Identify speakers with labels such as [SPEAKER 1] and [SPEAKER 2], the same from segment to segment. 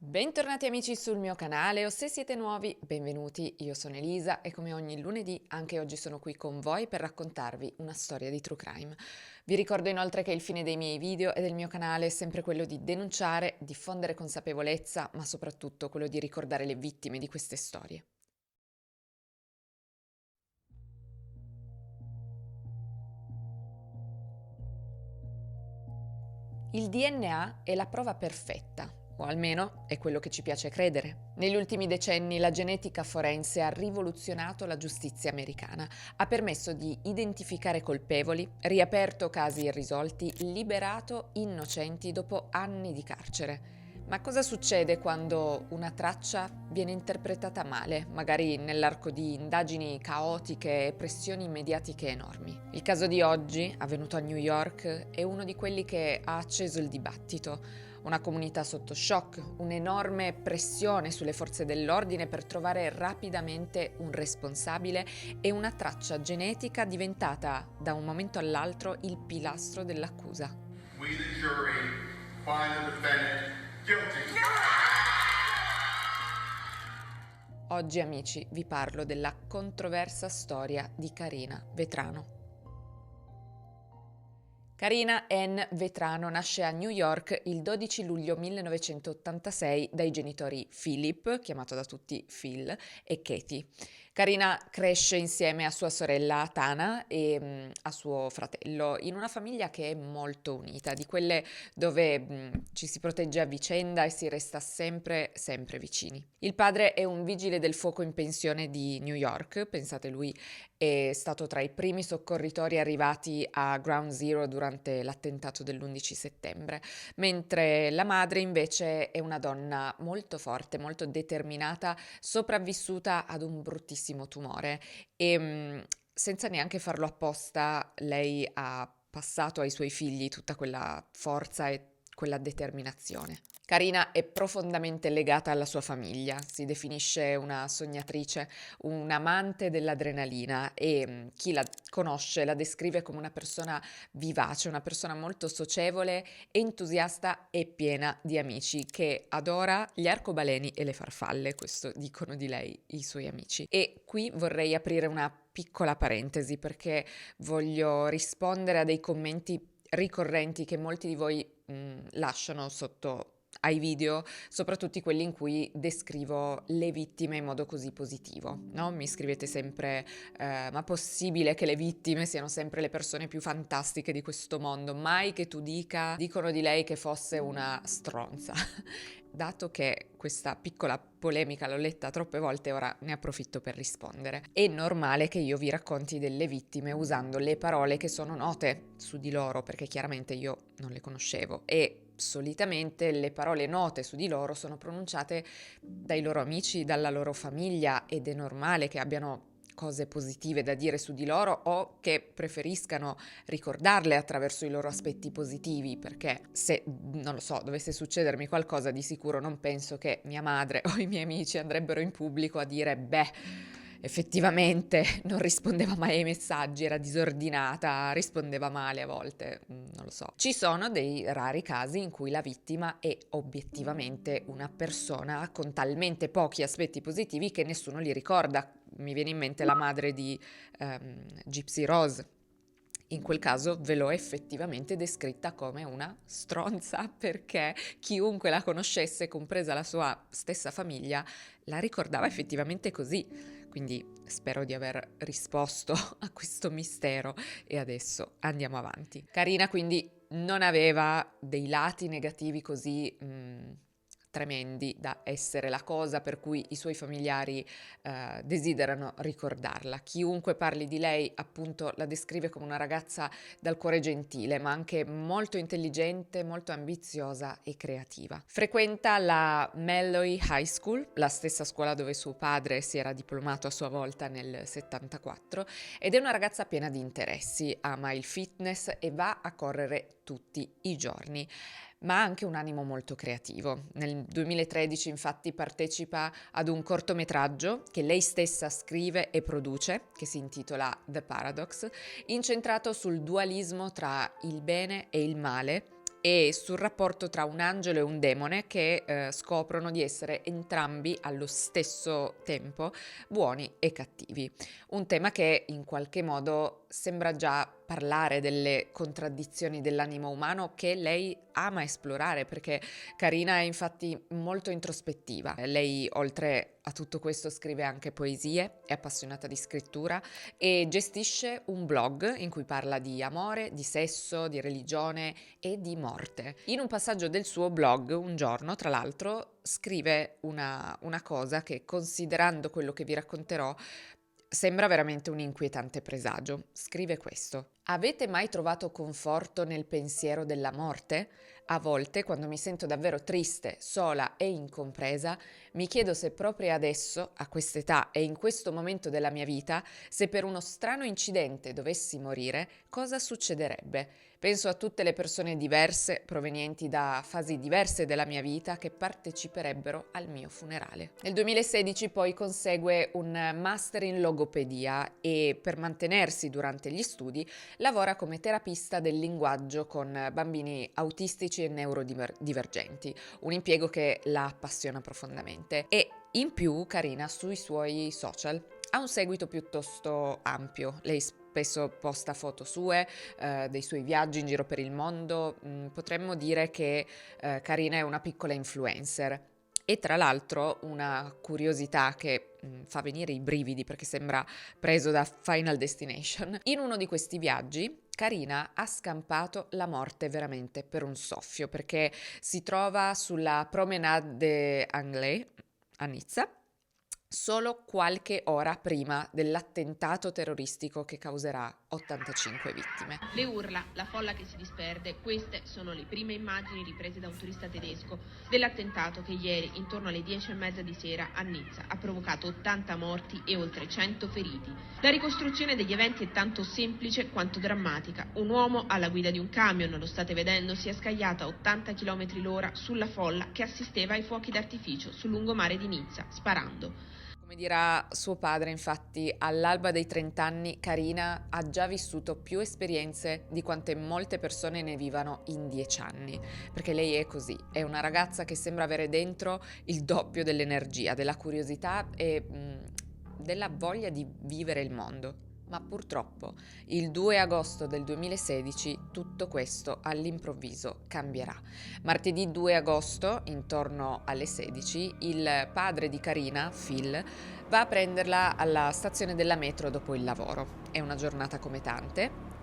[SPEAKER 1] Bentornati amici sul mio canale o se siete nuovi, benvenuti, io sono Elisa e come ogni lunedì anche oggi sono qui con voi per raccontarvi una storia di true crime. Vi ricordo inoltre che il fine dei miei video e del mio canale è sempre quello di denunciare, diffondere consapevolezza, ma soprattutto quello di ricordare le vittime di queste storie. Il DNA è la prova perfetta, o almeno è quello che ci piace credere. Negli ultimi decenni la genetica forense ha rivoluzionato la giustizia americana, ha permesso di identificare colpevoli, riaperto casi irrisolti, liberato innocenti dopo anni di carcere. Ma cosa succede quando una traccia viene interpretata male, magari nell'arco di indagini caotiche e pressioni mediatiche enormi? Il caso di oggi, avvenuto a New York, è uno di quelli che ha acceso il dibattito. Una comunità sotto shock, un'enorme pressione sulle forze dell'ordine per trovare rapidamente un responsabile e una traccia genetica diventata da un momento all'altro il pilastro dell'accusa.
[SPEAKER 2] We, the jury, find the defendant guilty.
[SPEAKER 1] Oggi, amici, vi parlo della controversa storia di Karina Vetrano. Karina Ann Vetrano nasce a New York il 12 luglio 1986 dai genitori Philip, chiamato da tutti Phil, e Katie. Karina cresce insieme a sua sorella Tana e a suo fratello in una famiglia che è molto unita, di quelle dove ci si protegge a vicenda e si resta sempre vicini. Il padre è un vigile del fuoco in pensione di New York, pensate lui è stato tra i primi soccorritori arrivati a Ground Zero durante l'attentato dell'11 settembre, mentre la madre invece è una donna molto forte, molto determinata, sopravvissuta ad un bruttissimo tumore e senza neanche farlo apposta lei ha passato ai suoi figli tutta quella forza e quella determinazione. Karina è profondamente legata alla sua famiglia, si definisce una sognatrice, un amante dell'adrenalina e chi la conosce la descrive come una persona vivace, una persona molto socievole, entusiasta e piena di amici che adora gli arcobaleni e le farfalle, questo dicono di lei i suoi amici. E qui vorrei aprire una piccola parentesi perché voglio rispondere a dei commenti ricorrenti che molti di voi lasciano sotto ai video, soprattutto quelli in cui descrivo le vittime in modo così positivo, no? Mi scrivete sempre ma possibile che le vittime siano sempre le persone più fantastiche di questo mondo, mai che tu dicono di lei che fosse una stronza. Dato che questa piccola polemica l'ho letta troppe volte, ora ne approfitto per rispondere. È normale che io vi racconti delle vittime usando le parole che sono note su di loro, perché chiaramente io non le conoscevo e solitamente le parole note su di loro sono pronunciate dai loro amici, dalla loro famiglia ed è normale che abbiano cose positive da dire su di loro o che preferiscano ricordarle attraverso i loro aspetti positivi, perché se, non lo so, dovesse succedermi qualcosa di sicuro non penso che mia madre o i miei amici andrebbero in pubblico a dire beh, effettivamente non rispondeva mai ai messaggi, era disordinata, rispondeva male a volte, non lo so. Ci sono dei rari casi in cui la vittima è obiettivamente una persona con talmente pochi aspetti positivi che nessuno li ricorda. Mi viene in mente la madre di Gypsy Rose. In quel caso ve l'ho effettivamente descritta come una stronza perché chiunque la conoscesse, compresa la sua stessa famiglia, la ricordava effettivamente così. Quindi spero di aver risposto a questo mistero e adesso andiamo avanti. Karina quindi non aveva dei lati negativi così tremendi da essere la cosa per cui i suoi familiari desiderano ricordarla. Chiunque parli di lei appunto la descrive come una ragazza dal cuore gentile, ma anche molto intelligente, molto ambiziosa e creativa. Frequenta la Malloy High School, la stessa scuola dove suo padre si era diplomato a sua volta nel 74, ed è una ragazza piena di interessi, ama il fitness e va a correre tutti i giorni, ma ha anche un animo molto creativo. Nel 2013 infatti partecipa ad un cortometraggio che lei stessa scrive e produce, che si intitola The Paradox, incentrato sul dualismo tra il bene e il male e sul rapporto tra un angelo e un demone che scoprono di essere entrambi allo stesso tempo buoni e cattivi. Un tema che in qualche modo sembra già parlare delle contraddizioni dell'animo umano che lei ama esplorare, perché Carina è infatti molto introspettiva. Lei, oltre a tutto questo, scrive anche poesie, è appassionata di scrittura e gestisce un blog in cui parla di amore, di sesso, di religione e di morte. In un passaggio del suo blog, un giorno, tra l'altro, scrive una cosa che, considerando quello che vi racconterò, sembra veramente un inquietante presagio. Scrive questo: avete mai trovato conforto nel pensiero della morte? A volte, quando mi sento davvero triste, sola e incompresa, mi chiedo se proprio adesso, a quest'età e in questo momento della mia vita, se per uno strano incidente dovessi morire, cosa succederebbe? Penso a tutte le persone diverse, provenienti da fasi diverse della mia vita, che parteciperebbero al mio funerale. Nel 2016 poi consegue un master in logopedia e, per mantenersi durante gli studi, lavora come terapista del linguaggio con bambini autistici e neurodivergenti, un impiego che la appassiona profondamente. E in più Carina sui suoi social ha un seguito piuttosto ampio. Lei spesso posta foto sue, dei suoi viaggi in giro per il mondo. Potremmo dire che Carina è una piccola influencer. E tra l'altro una curiosità che fa venire i brividi perché sembra preso da Final Destination. In uno di questi viaggi Carina ha scampato la morte veramente per un soffio, perché si trova sulla Promenade des Anglais a Nizza solo qualche ora prima dell'attentato terroristico che causerà 85 vittime.
[SPEAKER 3] Le urla, la folla che si disperde, queste sono le prime immagini riprese da un turista tedesco dell'attentato che ieri, intorno alle 10:30 di sera, a Nizza ha provocato 80 morti e oltre 100 feriti. La ricostruzione degli eventi è tanto semplice quanto drammatica. Un uomo alla guida di un camion, lo state vedendo, si è scagliato a 80 km l'ora sulla folla che assisteva ai fuochi d'artificio sul lungomare di Nizza, sparando.
[SPEAKER 1] Come dirà suo padre, infatti, all'alba dei 30 anni Carina ha già vissuto più esperienze di quante molte persone ne vivano in 10 anni, perché lei è così, è una ragazza che sembra avere dentro il doppio dell'energia, della curiosità e della voglia di vivere il mondo. Ma purtroppo il 2 agosto del 2016 tutto questo all'improvviso cambierà. Martedì 2 agosto, intorno alle 16, il padre di Carina, Phil, va a prenderla alla stazione della metro dopo il lavoro. È una giornata come tante,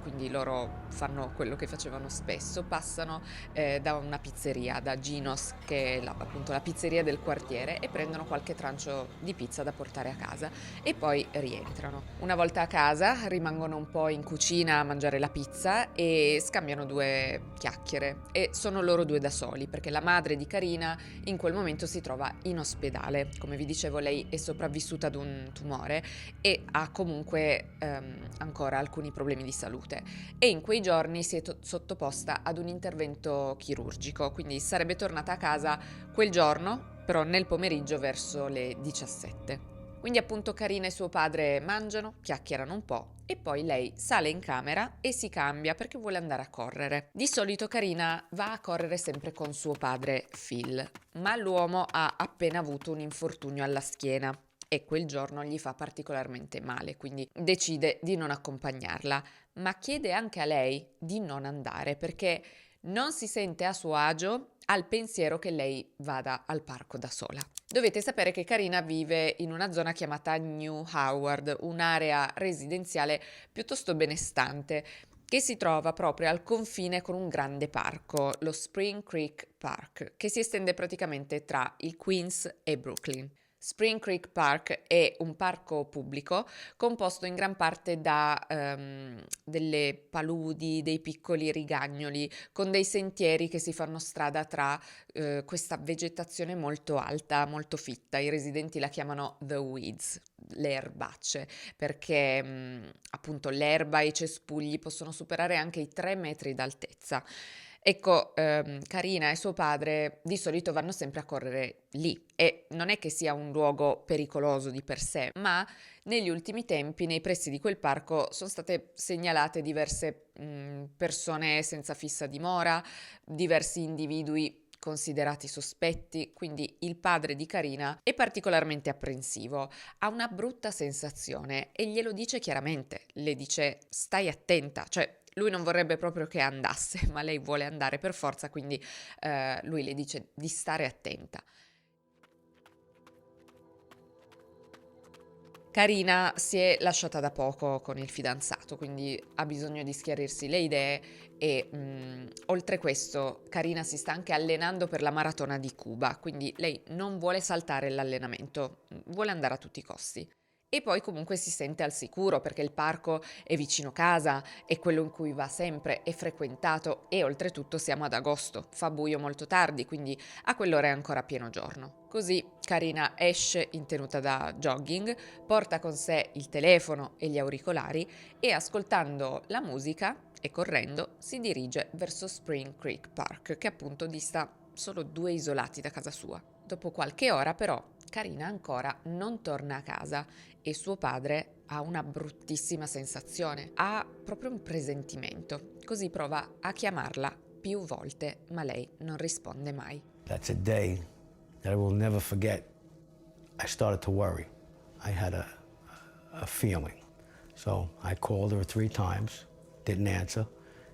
[SPEAKER 1] quindi loro fanno quello che facevano spesso, passano da una pizzeria, da Gino's, che è appunto la pizzeria del quartiere, e prendono qualche trancio di pizza da portare a casa e poi rientrano. Una volta a casa rimangono un po' in cucina a mangiare la pizza e scambiano due chiacchiere, e sono loro due da soli perché la madre di Carina in quel momento si trova in ospedale. Come vi dicevo, lei è sopravvissuta ad un tumore e ha comunque ancora alcuni problemi di salute, e in quei giorni si è sottoposta ad un intervento chirurgico, quindi sarebbe tornata a casa quel giorno, però nel pomeriggio verso le 17. Quindi appunto Carina e suo padre mangiano, chiacchierano un po' e poi lei sale in camera e si cambia perché vuole andare a correre. Di solito Carina va a correre sempre con suo padre Phil, ma l'uomo ha appena avuto un infortunio alla schiena e quel giorno gli fa particolarmente male, quindi decide di non accompagnarla, ma chiede anche a lei di non andare perché non si sente a suo agio al pensiero che lei vada al parco da sola. Dovete sapere che Carina vive in una zona chiamata New Howard, un'area residenziale piuttosto benestante, che si trova proprio al confine con un grande parco, lo Spring Creek Park, che si estende praticamente tra il Queens e Brooklyn. Spring Creek Park è un parco pubblico composto in gran parte da delle paludi, dei piccoli rigagnoli, con dei sentieri che si fanno strada tra questa vegetazione molto alta, molto fitta. I residenti la chiamano The Weeds, le erbacce, perché appunto l'erba e i cespugli possono superare anche i 3 metri d'altezza. Ecco, Karina e suo padre di solito vanno sempre a correre lì e non è che sia un luogo pericoloso di per sé, ma negli ultimi tempi nei pressi di quel parco sono state segnalate diverse persone senza fissa dimora, diversi individui considerati sospetti, quindi il padre di Karina è particolarmente apprensivo, ha una brutta sensazione e glielo dice chiaramente, le dice stai attenta, cioè lui non vorrebbe proprio che andasse, ma lei vuole andare per forza, quindi lui le dice di stare attenta. Karina si è lasciata da poco con il fidanzato, quindi ha bisogno di schiarirsi le idee e oltre questo Karina si sta anche allenando per la maratona di Cuba, quindi lei non vuole saltare l'allenamento, vuole andare a tutti i costi. E poi comunque si sente al sicuro perché il parco è vicino casa, è quello in cui va sempre, è frequentato e oltretutto siamo ad agosto, fa buio molto tardi, quindi a quell'ora è ancora pieno giorno. Così Karina esce in tenuta da jogging, porta con sé il telefono e gli auricolari e ascoltando la musica e correndo si dirige verso Spring Creek Park, che appunto dista solo 2 isolati da casa sua. Dopo qualche ora però Karina ancora non torna a casa e suo padre ha una bruttissima sensazione, ha proprio un presentimento, così prova a chiamarla più volte, ma lei non risponde mai.
[SPEAKER 4] That's a day that I will never forget. I started to worry. I had a feeling. So I called her 3 times, didn't answer,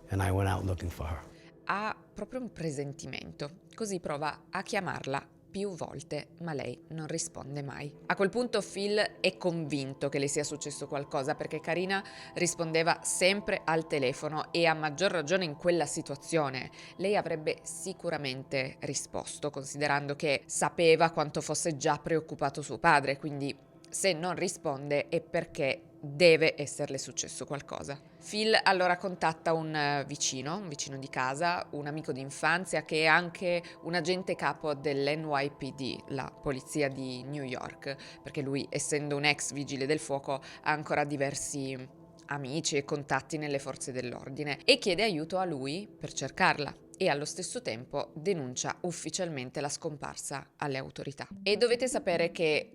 [SPEAKER 4] and I went out looking for her.
[SPEAKER 1] Ha proprio un presentimento, così prova a chiamarla più volte, ma lei non risponde mai. A quel punto Phil è convinto che le sia successo qualcosa perché Karina rispondeva sempre al telefono e a maggior ragione in quella situazione. Lei avrebbe sicuramente risposto, considerando che sapeva quanto fosse già preoccupato suo padre, quindi se non risponde è perché deve esserle successo qualcosa. Phil allora contatta un vicino di casa, un amico d'infanzia che è anche un agente capo dell'NYPD, la polizia di New York, perché lui, essendo un ex vigile del fuoco, ha ancora diversi amici e contatti nelle forze dell'ordine e chiede aiuto a lui per cercarla e allo stesso tempo denuncia ufficialmente la scomparsa alle autorità. E dovete sapere che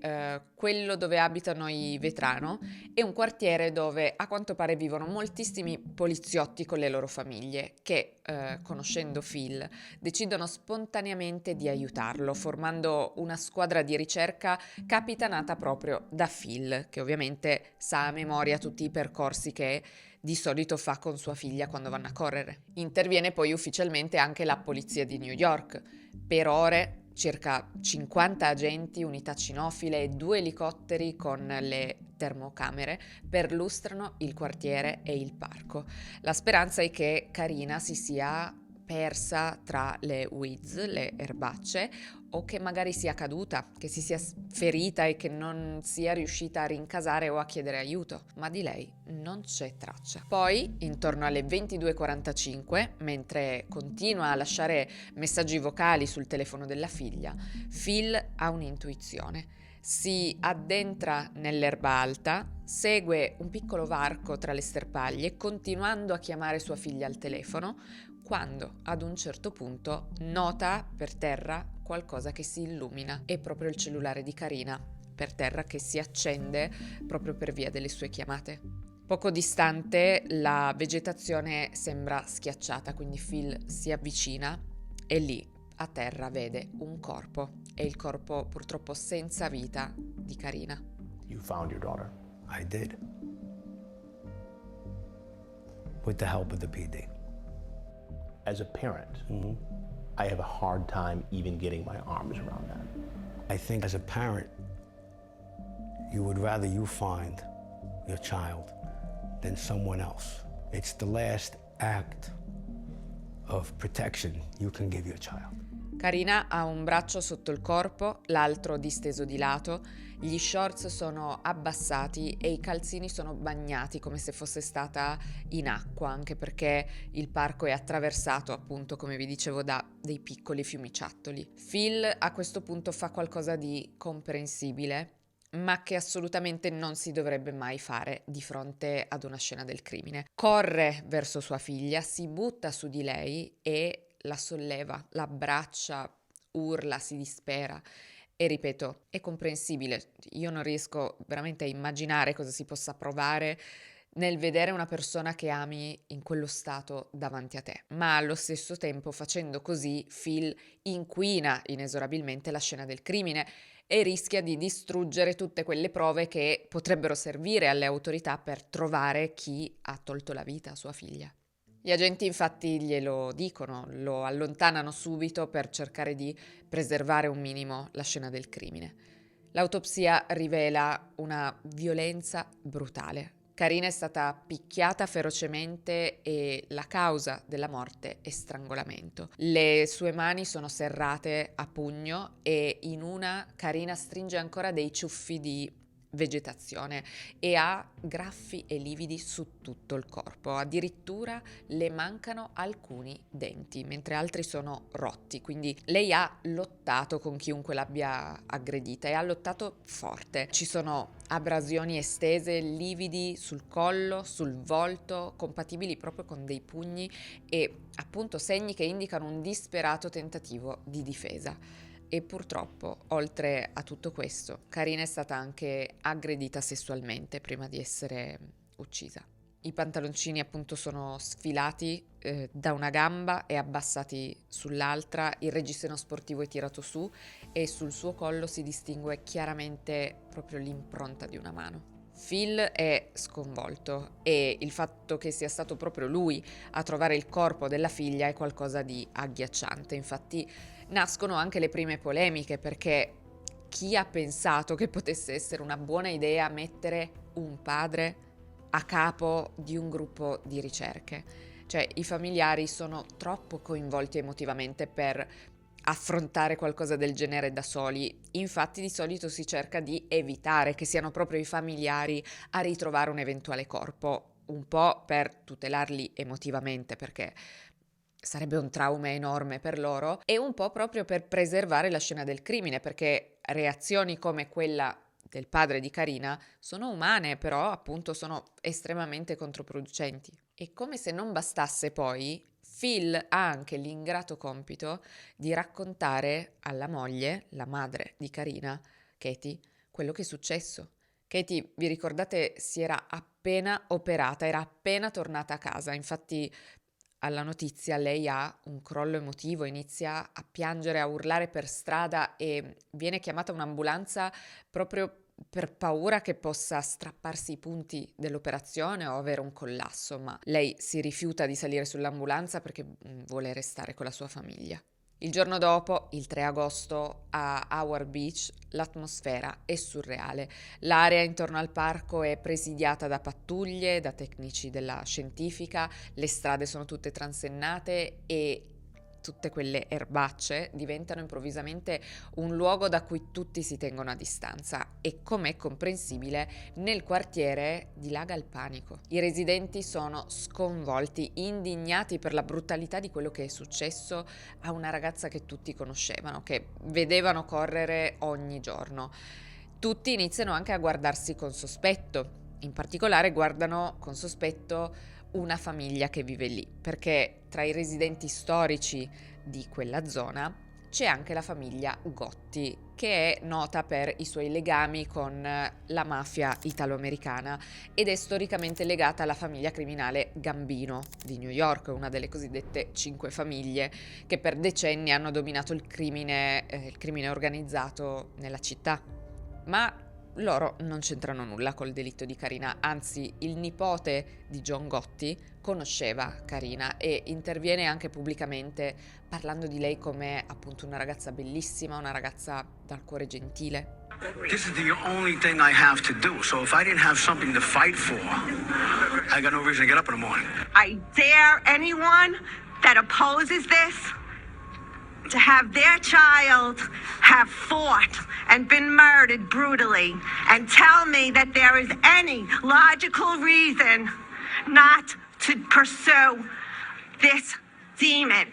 [SPEAKER 1] quello dove abitano i Vetrano è un quartiere dove a quanto pare vivono moltissimi poliziotti con le loro famiglie che, conoscendo Phil, decidono spontaneamente di aiutarlo, formando una squadra di ricerca capitanata proprio da Phil, che ovviamente sa a memoria tutti i percorsi che di solito fa con sua figlia quando vanno a correre. Interviene poi ufficialmente anche la polizia di New York. Per ore circa 50 agenti, unità cinofile e 2 elicotteri con le termocamere perlustrano il quartiere e il parco. La speranza è che Karina si sia persa tra le weeds, le erbacce, o che magari sia caduta, che si sia ferita e che non sia riuscita a rincasare o a chiedere aiuto, ma di lei non c'è traccia. Poi, intorno alle 22:45, mentre continua a lasciare messaggi vocali sul telefono della figlia, Phil ha un'intuizione. Si addentra nell'erba alta, segue un piccolo varco tra le sterpaglie, continuando a chiamare sua figlia al telefono, quando ad un certo punto nota per terra qualcosa che si illumina. È proprio il cellulare di Karina per terra che si accende proprio per via delle sue chiamate. Poco distante la vegetazione sembra schiacciata, quindi Phil si avvicina e lì a terra vede un corpo. È il corpo purtroppo senza vita di Karina.
[SPEAKER 5] You found your daughter.
[SPEAKER 4] I did. With the help of the PD.
[SPEAKER 5] As a parent, I have a hard time even getting my arms around that.
[SPEAKER 4] I think as a parent, you would rather you find your child than someone else. It's the last act of protection you can give your child.
[SPEAKER 1] Karina ha un braccio sotto il corpo, l'altro disteso di lato, gli shorts sono abbassati e i calzini sono bagnati come se fosse stata in acqua, anche perché il parco è attraversato, appunto, come vi dicevo, da dei piccoli fiumiciattoli. Phil a questo punto fa qualcosa di comprensibile, ma che assolutamente non si dovrebbe mai fare di fronte ad una scena del crimine. Corre verso sua figlia, si butta su di lei e la solleva, la abbraccia, urla, si dispera. E ripeto, è comprensibile, io non riesco veramente a immaginare cosa si possa provare nel vedere una persona che ami in quello stato davanti a te, ma allo stesso tempo facendo così Phil inquina inesorabilmente la scena del crimine e rischia di distruggere tutte quelle prove che potrebbero servire alle autorità per trovare chi ha tolto la vita a sua figlia. Gli agenti infatti glielo dicono, lo allontanano subito per cercare di preservare un minimo la scena del crimine. L'autopsia rivela una violenza brutale. Karina è stata picchiata ferocemente e la causa della morte è strangolamento. Le sue mani sono serrate a pugno e in una Karina stringe ancora dei ciuffi di vegetazione e ha graffi e lividi su tutto il corpo, addirittura le mancano alcuni denti, mentre altri sono rotti, quindi lei ha lottato con chiunque l'abbia aggredita e ha lottato forte. Ci sono abrasioni estese, lividi sul collo, sul volto, compatibili proprio con dei pugni e appunto segni che indicano un disperato tentativo di difesa. E purtroppo, oltre a tutto questo, Karina è stata anche aggredita sessualmente prima di essere uccisa. I pantaloncini appunto sono sfilati da una gamba e abbassati sull'altra, il reggiseno sportivo è tirato su e sul suo collo si distingue chiaramente proprio l'impronta di una mano. Phil è sconvolto e il fatto che sia stato proprio lui a trovare il corpo della figlia è qualcosa di agghiacciante. Infatti nascono anche le prime polemiche perché chi ha pensato che potesse essere una buona idea mettere un padre a capo di un gruppo di ricerche? Cioè, i familiari sono troppo coinvolti emotivamente per affrontare qualcosa del genere da soli. Infatti di solito si cerca di evitare che siano proprio i familiari a ritrovare un eventuale corpo, un po' per tutelarli emotivamente perché sarebbe un trauma enorme per loro e un po' proprio per preservare la scena del crimine perché reazioni come quella del padre di Karina sono umane, però appunto sono estremamente controproducenti. E come se non bastasse poi, Phil ha anche l'ingrato compito di raccontare alla moglie, la madre di Karina, Katie, quello che è successo. Katie, vi ricordate, si era appena operata, era appena tornata a casa, infatti alla notizia lei ha un crollo emotivo, inizia a piangere, a urlare per strada e viene chiamata un'ambulanza proprio per paura che possa strapparsi i punti dell'operazione o avere un collasso, ma lei si rifiuta di salire sull'ambulanza perché vuole restare con la sua famiglia. Il giorno dopo, il 3 agosto, a Howard Beach, l'atmosfera è surreale. L'area intorno al parco è presidiata da pattuglie, da tecnici della scientifica, le strade sono tutte transennate e tutte quelle erbacce diventano improvvisamente un luogo da cui tutti si tengono a distanza e, come è comprensibile, nel quartiere dilaga il panico. I residenti sono sconvolti, indignati per la brutalità di quello che è successo a una ragazza che tutti conoscevano, che vedevano correre ogni giorno. Tutti iniziano anche a guardarsi con sospetto, in particolare guardano con sospetto una famiglia che vive lì, perché tra i residenti storici di quella zona c'è anche la famiglia Gotti, che è nota per i suoi legami con la mafia italo-americana ed è storicamente legata alla famiglia criminale Gambino di New York, una delle cosiddette 5 famiglie che per decenni hanno dominato il crimine organizzato nella città. Ma loro non c'entrano nulla col delitto di Karina, anzi il nipote di John Gotti conosceva Karina e interviene anche pubblicamente parlando di lei come appunto una ragazza bellissima, una ragazza dal cuore gentile.
[SPEAKER 6] This is the only thing I have to do, so if I didn't have something to fight for, I got no reason to get up in the morning.
[SPEAKER 7] I dare anyone that opposes this to have their child have fought and been murdered brutally and tell me that there is any logical reason not to pursue this demon.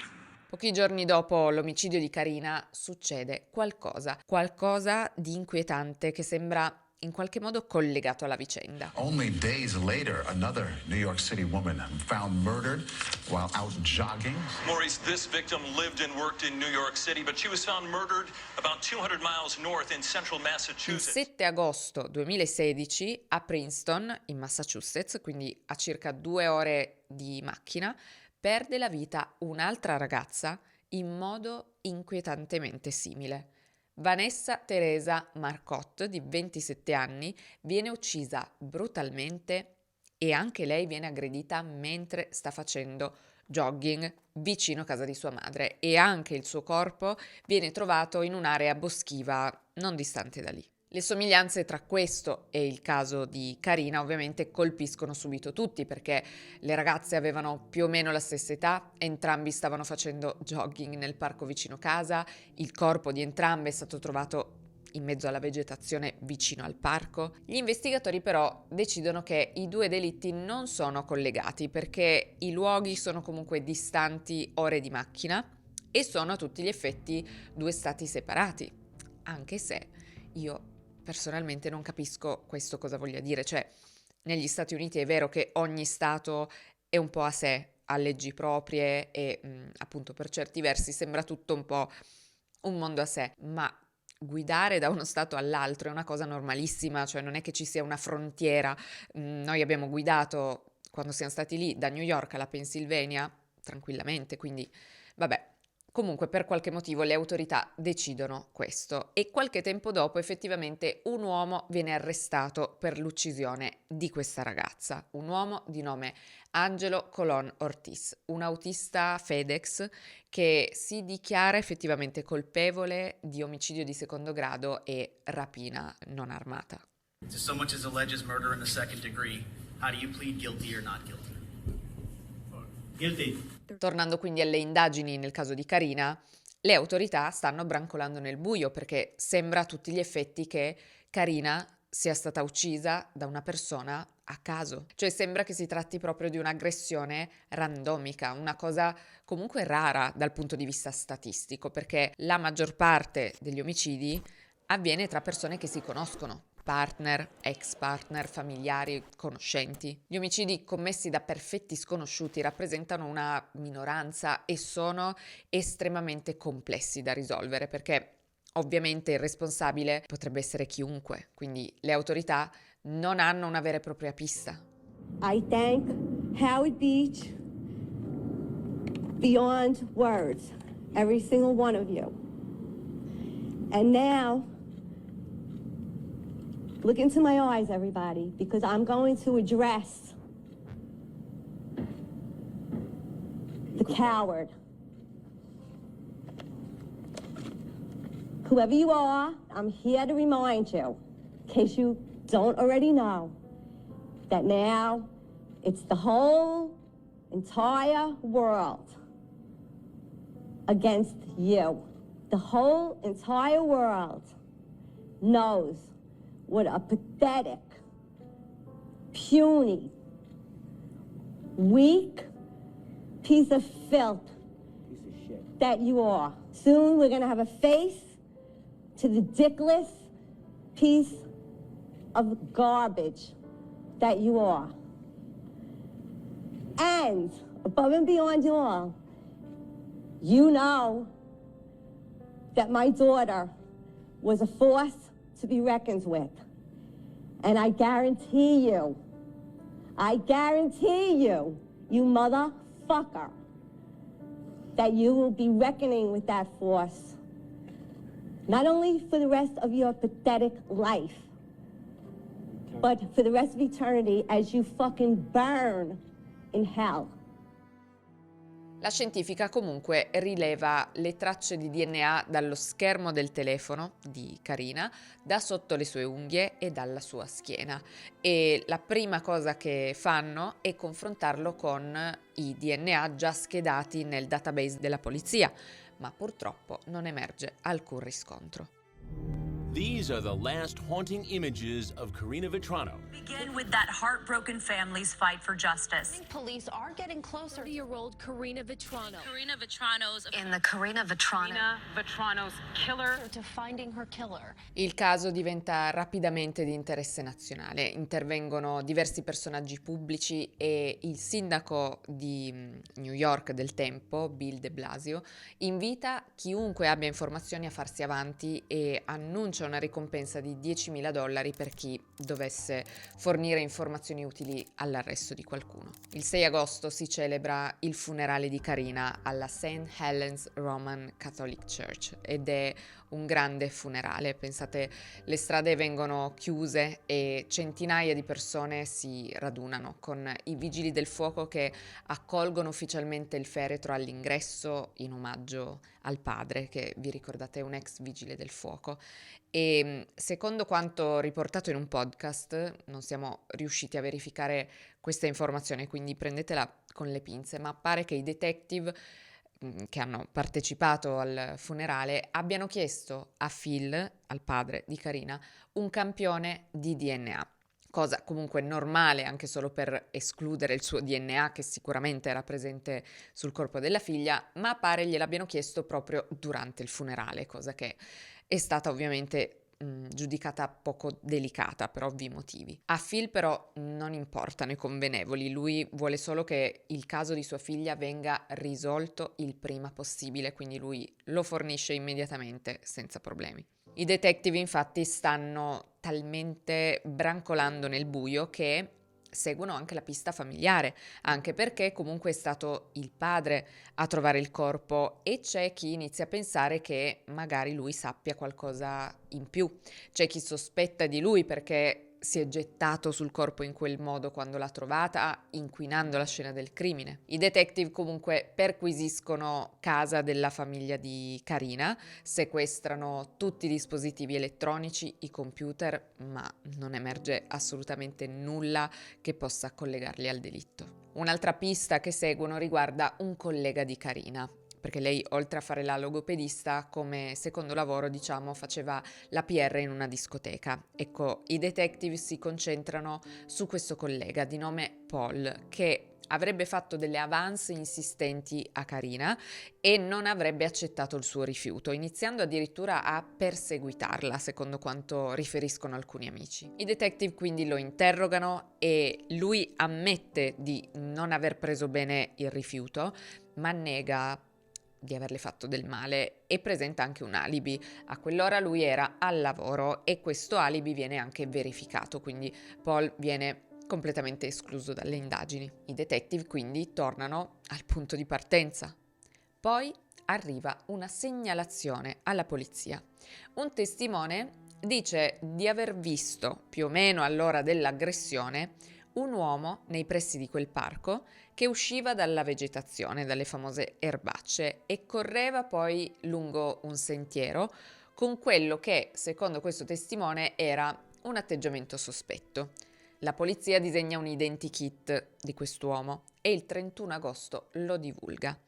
[SPEAKER 1] Pochi giorni dopo l'omicidio di Karina succede qualcosa di inquietante che sembra in qualche modo collegato alla vicenda.
[SPEAKER 8] Only days later, another New York City woman found murdered while out jogging.
[SPEAKER 9] Maurice, this victim lived and worked in New York City, but she was found murdered about 200 miles north in central
[SPEAKER 1] Il
[SPEAKER 9] Massachusetts.
[SPEAKER 1] 7 agosto 2016 a Princeton, in Massachusetts, quindi a circa 2 ore di macchina, perde la vita un'altra ragazza in modo inquietantemente simile. Vanessa Teresa Marcotte, di 27 anni, viene uccisa brutalmente e anche lei viene aggredita mentre sta facendo jogging vicino a casa di sua madre, e anche il suo corpo viene trovato in un'area boschiva non distante da lì. Le somiglianze tra questo e il caso di Karina ovviamente colpiscono subito tutti, perché le ragazze avevano più o meno la stessa età, entrambi stavano facendo jogging nel parco vicino casa, il corpo di entrambe è stato trovato in mezzo alla vegetazione vicino al parco. Gli investigatori però decidono che i due delitti non sono collegati, perché i luoghi sono comunque distanti ore di macchina e sono a tutti gli effetti due stati separati, anche se io personalmente non capisco questo cosa voglia dire. Cioè, negli Stati Uniti è vero che ogni stato è un po' a sé, ha leggi proprie e appunto per certi versi sembra tutto un po' un mondo a sé, ma guidare da uno stato all'altro è una cosa normalissima, cioè non è che ci sia una frontiera. Noi abbiamo guidato, quando siamo stati lì, da New York alla Pennsylvania tranquillamente, quindi vabbè. Comunque per qualche motivo le autorità decidono questo e qualche tempo dopo effettivamente un uomo viene arrestato per l'uccisione di questa ragazza, un uomo di nome Angelo Colon Ortiz, un autista FedEx che si dichiara effettivamente colpevole di omicidio di secondo grado e rapina non armata.
[SPEAKER 10] To so much as alleges murder in the second degree, how do you plead guilty or not guilty? Guilty.
[SPEAKER 1] Tornando quindi alle indagini nel caso di Karina, le autorità stanno brancolando nel buio, perché sembra a tutti gli effetti che Karina sia stata uccisa da una persona a caso. Cioè sembra che si tratti proprio di un'aggressione randomica, una cosa comunque rara dal punto di vista statistico, perché la maggior parte degli omicidi avviene tra persone che si conoscono. Partner, ex partner, familiari, conoscenti. Gli omicidi commessi da perfetti sconosciuti rappresentano una minoranza e sono estremamente complessi da risolvere, perché ovviamente il responsabile potrebbe essere chiunque, quindi le autorità non hanno una vera e propria pista.
[SPEAKER 11] I thank Howard Beach beyond words, every single one of you. And now, look into my eyes, everybody, because I'm going to address the coward. Whoever you are, I'm here to remind you, in case you don't already know, that now it's the whole entire world against you. The whole entire world knows what a pathetic, puny, weak piece of filth that you are. Soon we're gonna have a face to the dickless piece of garbage that you are. And above and beyond all, you know that my daughter was a force to be reckoned with. And I guarantee you, you motherfucker, that you will be reckoning with that force, not only for the rest of your pathetic life, but for the rest of eternity as you fucking burn in hell.
[SPEAKER 1] La scientifica comunque rileva le tracce di DNA dallo schermo del telefono di Karina, da sotto le sue unghie e dalla sua schiena, e la prima cosa che fanno è confrontarlo con i DNA già schedati nel database della polizia, ma purtroppo non emerge alcun riscontro.
[SPEAKER 12] These are the last haunting images of Karina Vetrano.
[SPEAKER 13] Begin with that heartbroken family's fight for justice.
[SPEAKER 14] Police are getting closer to 30-year-old Karina Vetrano.
[SPEAKER 13] Karina Vetrano's
[SPEAKER 14] killer to finding her killer.
[SPEAKER 1] Il caso diventa rapidamente di interesse nazionale. Intervengono diversi personaggi pubblici e il sindaco di New York del tempo, Bill de Blasio, invita chiunque abbia informazioni a farsi avanti e annuncia una ricompensa di $10.000 per chi dovesse fornire informazioni utili all'arresto di qualcuno. Il 6 agosto si celebra il funerale di Karina alla St. Helens Roman Catholic Church ed è un grande funerale. Pensate, le strade vengono chiuse e centinaia di persone si radunano con i vigili del fuoco che accolgono ufficialmente il feretro all'ingresso in omaggio al padre, che vi ricordate è un ex vigile del fuoco. E secondo quanto riportato in un podcast, non siamo riusciti a verificare questa informazione, quindi prendetela con le pinze, ma pare che i detective che hanno partecipato al funerale abbiano chiesto a Phil, al padre di Karina, un campione di DNA. Cosa comunque normale anche solo per escludere il suo DNA, che sicuramente era presente sul corpo della figlia, ma pare gliel'abbiano chiesto proprio durante il funerale, cosa che è stata ovviamente giudicata poco delicata per ovvi motivi. A Phil però non importano i convenevoli, lui vuole solo che il caso di sua figlia venga risolto il prima possibile, quindi lui lo fornisce immediatamente senza problemi. I detective infatti stanno talmente brancolando nel buio che seguono anche la pista familiare, anche perché comunque è stato il padre a trovare il corpo e c'è chi inizia a pensare che magari lui sappia qualcosa in più. C'è chi sospetta di lui perché si è gettato sul corpo in quel modo quando l'ha trovata, inquinando la scena del crimine. I detective comunque perquisiscono casa della famiglia di Karina, sequestrano tutti i dispositivi elettronici, i computer, ma non emerge assolutamente nulla che possa collegarli al delitto. Un'altra pista che seguono riguarda un collega di Karina, perché lei, oltre a fare la logopedista, come secondo lavoro, faceva la PR in una discoteca. Ecco, i detective si concentrano su questo collega di nome Paul, che avrebbe fatto delle avance insistenti a Karina e non avrebbe accettato il suo rifiuto, iniziando addirittura a perseguitarla, secondo quanto riferiscono alcuni amici. I detective quindi lo interrogano e lui ammette di non aver preso bene il rifiuto, ma nega di averle fatto del male e presenta anche un alibi. A quell'ora lui era al lavoro e questo alibi viene anche verificato, quindi Paul viene completamente escluso dalle indagini. I detective quindi tornano al punto di partenza. Poi arriva una segnalazione alla polizia. Un testimone dice di aver visto, più o meno all'ora dell'aggressione, un uomo nei pressi di quel parco che usciva dalla vegetazione, dalle famose erbacce, e correva poi lungo un sentiero con quello che, secondo questo testimone, era un atteggiamento sospetto. La polizia disegna un identikit di quest'uomo e il 31 agosto lo divulga.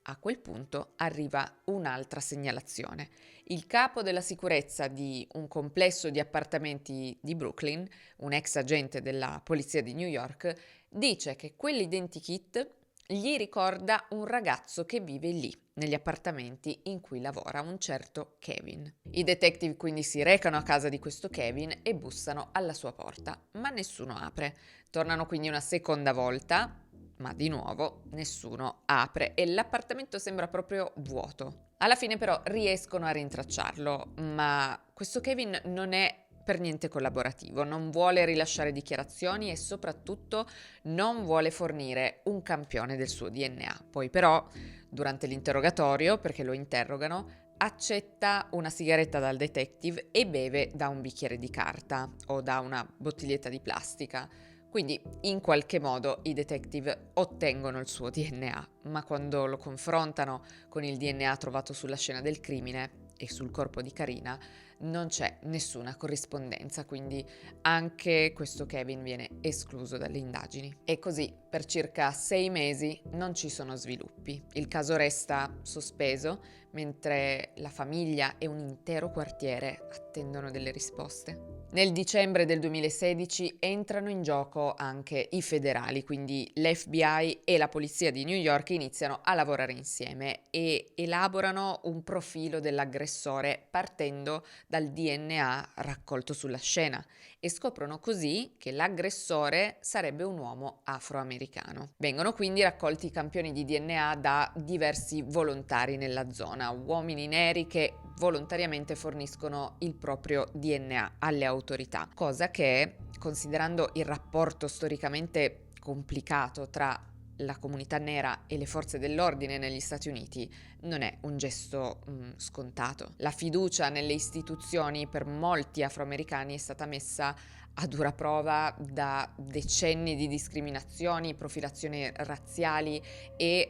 [SPEAKER 1] A quel punto arriva un'altra segnalazione. Il capo della sicurezza di un complesso di appartamenti di Brooklyn, un ex agente della polizia di New York, dice che quell'identikit gli ricorda un ragazzo che vive lì, negli appartamenti in cui lavora, un certo Kevin. I detective quindi si recano a casa di questo Kevin e bussano alla sua porta, ma nessuno apre. Tornano quindi una seconda volta, ma di nuovo nessuno apre e l'appartamento sembra proprio vuoto. Alla fine però riescono a rintracciarlo, ma questo Kevin non è per niente collaborativo, non vuole rilasciare dichiarazioni e soprattutto non vuole fornire un campione del suo DNA. Poi però, durante l'interrogatorio, perché lo interrogano, accetta una sigaretta dal detective e beve da un bicchiere di carta o da una bottiglietta di plastica. Quindi in qualche modo i detective ottengono il suo DNA, ma quando lo confrontano con il DNA trovato sulla scena del crimine e sul corpo di Karina, non c'è nessuna corrispondenza, quindi anche questo Kevin viene escluso dalle indagini. E così per circa 6 mesi non ci sono sviluppi. Il caso resta sospeso mentre la famiglia e un intero quartiere attendono delle risposte. Nel dicembre del 2016 entrano in gioco anche i federali, quindi l'FBI e la polizia di New York iniziano a lavorare insieme e elaborano un profilo dell'aggressore partendo dal DNA raccolto sulla scena e scoprono così che l'aggressore sarebbe un uomo afroamericano. Vengono quindi raccolti i campioni di DNA da diversi volontari nella zona, uomini neri che volontariamente forniscono il proprio DNA alle autorità, cosa che, considerando il rapporto storicamente complicato tra la comunità nera e le forze dell'ordine negli Stati Uniti, non è un gesto scontato. La fiducia nelle istituzioni per molti afroamericani è stata messa a dura prova da decenni di discriminazioni, profilazioni razziali e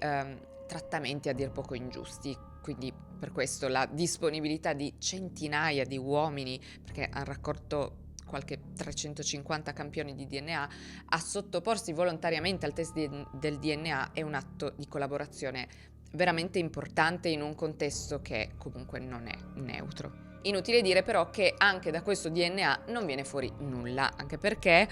[SPEAKER 1] trattamenti a dir poco ingiusti. Quindi per questo la disponibilità di centinaia di uomini, perché hanno raccolto qualche 350 campioni di DNA, a sottoporsi volontariamente al test del DNA è un atto di collaborazione veramente importante in un contesto che comunque non è neutro. Inutile dire però che anche da questo DNA non viene fuori nulla, anche perché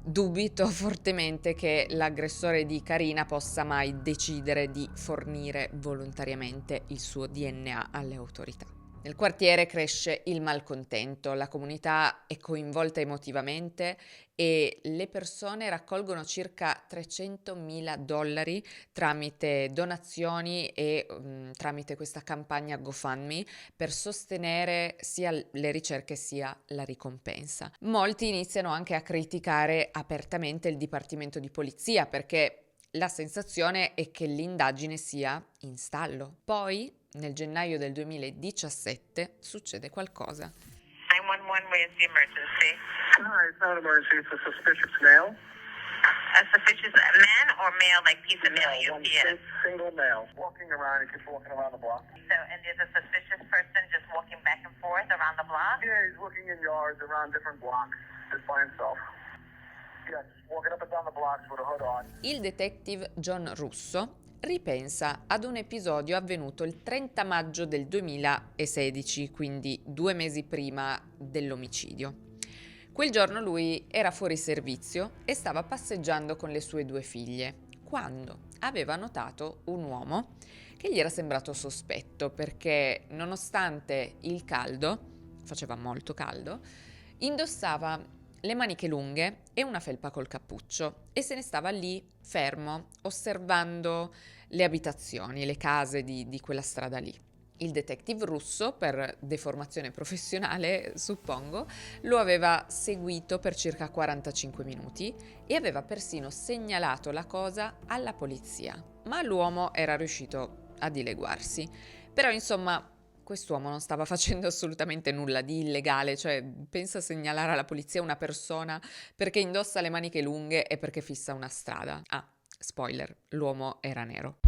[SPEAKER 1] dubito fortemente che l'aggressore di Karina possa mai decidere di fornire volontariamente il suo DNA alle autorità. Nel quartiere cresce il malcontento, la comunità è coinvolta emotivamente e le persone raccolgono circa $300.000 tramite donazioni e tramite questa campagna GoFundMe per sostenere sia le ricerche sia la ricompensa. Molti iniziano anche a criticare apertamente il Dipartimento di Polizia perché la sensazione è che l'indagine sia in stallo. Poi, nel gennaio del 2017, succede qualcosa.
[SPEAKER 15] 911, where's the emergency?
[SPEAKER 2] Hi, it's not an emergency. It's a suspicious male.
[SPEAKER 15] A suspicious man or male, like piece of male you see it?
[SPEAKER 2] Single male. Walking around. He keeps walking around the block.
[SPEAKER 15] So, and there's a suspicious person just walking back and forth around the block?
[SPEAKER 2] Yeah, he's looking in yards around different blocks just by himself. Yeah, just walking up and down the blocks with a hood on.
[SPEAKER 1] Il detective John Russo ripensa ad un episodio avvenuto il 30 maggio del 2016, quindi 2 mesi prima dell'omicidio. Quel giorno lui era fuori servizio e stava passeggiando con le sue 2 figlie, quando aveva notato un uomo che gli era sembrato sospetto perché, nonostante il caldo, faceva molto caldo, indossava le maniche lunghe e una felpa col cappuccio e se ne stava lì fermo osservando le abitazioni, le case di quella strada lì. Il detective Russo, per deformazione professionale suppongo, lo aveva seguito per circa 45 minuti e aveva persino segnalato la cosa alla polizia, ma l'uomo era riuscito a dileguarsi. Però insomma quest'uomo non stava facendo assolutamente nulla di illegale, cioè pensa a segnalare alla polizia una persona perché indossa le maniche lunghe e perché fissa una strada. Ah, spoiler, l'uomo era nero.